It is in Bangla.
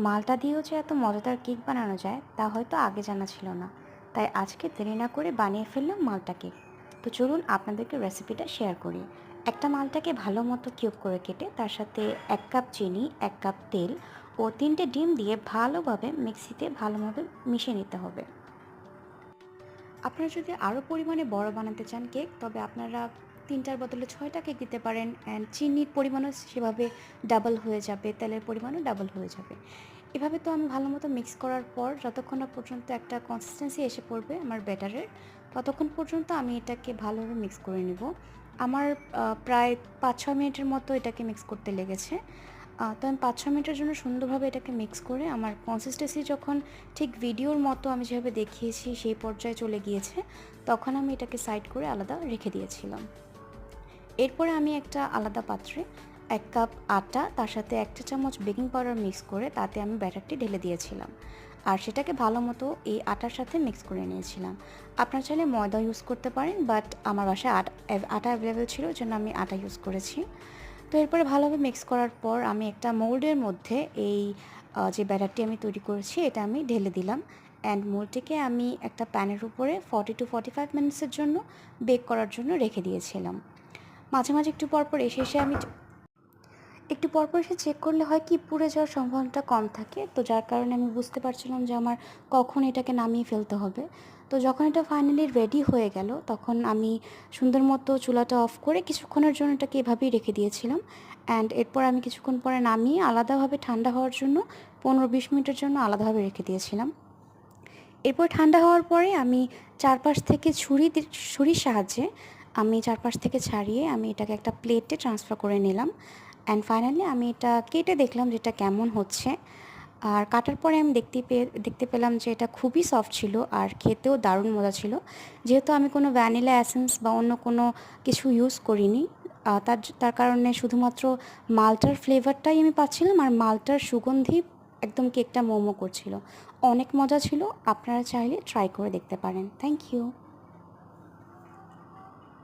মালটা দিয়েও যে এত মজাদার কেক বানানো যায় তা হয়তো আগে জানা ছিল না, তাই আজকে দেরি না করে বানিয়ে ফেললাম মালটা কেক। তো চলুন আপনাদেরকে রেসিপিটা শেয়ার করি। একটা মালটাকে ভালো মতো কিউব করে কেটে তার সাথে 1 কাপ চিনি, 1 কাপ তেল ও 3টে ডিম দিয়ে ভালোভাবে মিক্সিতে ভালোভাবে মিশিয়ে নিতে হবে। আপনারা যদি আরও পরিমাণে বড় বানাতে চান কেক, তবে আপনারা 3টার বদলে 6টা কেক দিতে পারেন। অ্যান্ড চিনির পরিমাণও সেভাবে ডাবল হয়ে যাবে, তেলের পরিমাণও ডাবল হয়ে যাবে। এভাবে তো আমি ভালো মতো মিক্স করার পর যতক্ষণ না পর্যন্ত একটা কনসিস্টেন্সি এসে পড়বে আমার ব্যাটারের, ততক্ষণ পর্যন্ত আমি এটাকে ভালোভাবে মিক্স করে নেব। আমার প্রায় 5-6 মিনিটের মতো এটাকে মিক্স করতে লেগেছে। তো আমি 5-6 মিনিটের জন্য সুন্দরভাবে এটাকে মিক্স করে আমার কনসিস্টেন্সি যখন ঠিক ভিডিওর মতো আমি যেভাবে দেখিয়েছি সেই পর্যায়ে চলে গিয়েছে, তখন আমি এটাকে সাইড করে আলাদা রেখে দিয়েছিলাম। এরপরে আমি একটা আলাদা পাত্রে 1 কাপ আটা, তার সাথে 1 চা চামচ বেকিং পাউডার মিক্স করে তাতে আমি ব্যাটারটি ঢেলে দিয়েছিলাম। আর সেটাকে ভালো মতো এই আটার সাথে মিক্স করে নিয়েছিলাম। আপনারা চাইলে ময়দা ইউজ করতে পারেন, বাট আমার বাসায় আটা অ্যাভেলেবেল ছিল, ওই জন্য আমি আটা ইউজ করেছি। তো এরপরে ভালোভাবে মিক্স করার পর আমি একটা মোল্ডের মধ্যে এই যে ব্যাটারটি আমি তৈরি করেছি এটা আমি ঢেলে দিলাম। অ্যান্ড মোল্ডটিকে আমি একটা প্যানের উপরে 40-45 মিনিটসের জন্য বেক করার জন্য রেখে দিয়েছিলাম। মাঝে মাঝে একটু পরপর এসে চেক করলে হয় কি পুড়ে যাওয়ার সম্ভাবনাটা কম থাকে, তো যার কারণে আমি বুঝতে পারছিলাম যে আমার কখন এটাকে নামিয়ে ফেলতে হবে। তো যখন এটা ফাইনালি রেডি হয়ে গেল, তখন আমি সুন্দর মতো চুলাটা অফ করে কিছুক্ষণের জন্য এটাকে এভাবেই রেখে দিয়েছিলাম। অ্যান্ড এরপর আমি কিছুক্ষণ পরে নামিয়ে আলাদাভাবে ঠান্ডা হওয়ার জন্য 15-20 মিনিটের জন্য আলাদাভাবে রেখে দিয়েছিলাম। এরপর ঠান্ডা হওয়ার পরে আমি চারপাশ থেকে ছুরির সাহায্যে আমি চারপাশ থেকে ছাড়িয়ে আমি এটাকে একটা প্লেটে ট্রান্সফার করে নিলাম। অ্যান্ড ফাইনালি আমি এটা কেটে দেখলাম যে এটা কেমন হচ্ছে। আর কাটার পরে আমি দেখতে পেলাম যে এটা খুবই সফট ছিল আর খেতেও দারুণ মজা ছিল। যেহেতু আমি কোনো ভ্যানিলা এসেন্স বা অন্য কোনো কিছু ইউজ করিনি, তার কারণে শুধুমাত্র মালটার ফ্লেভারটাই আমি পাচ্ছিলাম, আর মালটার সুগন্ধি একদম কেকটা মোমো করছিল। অনেক মজা ছিল। আপনারা চাইলে ট্রাই করে দেখতে পারেন। Thank you.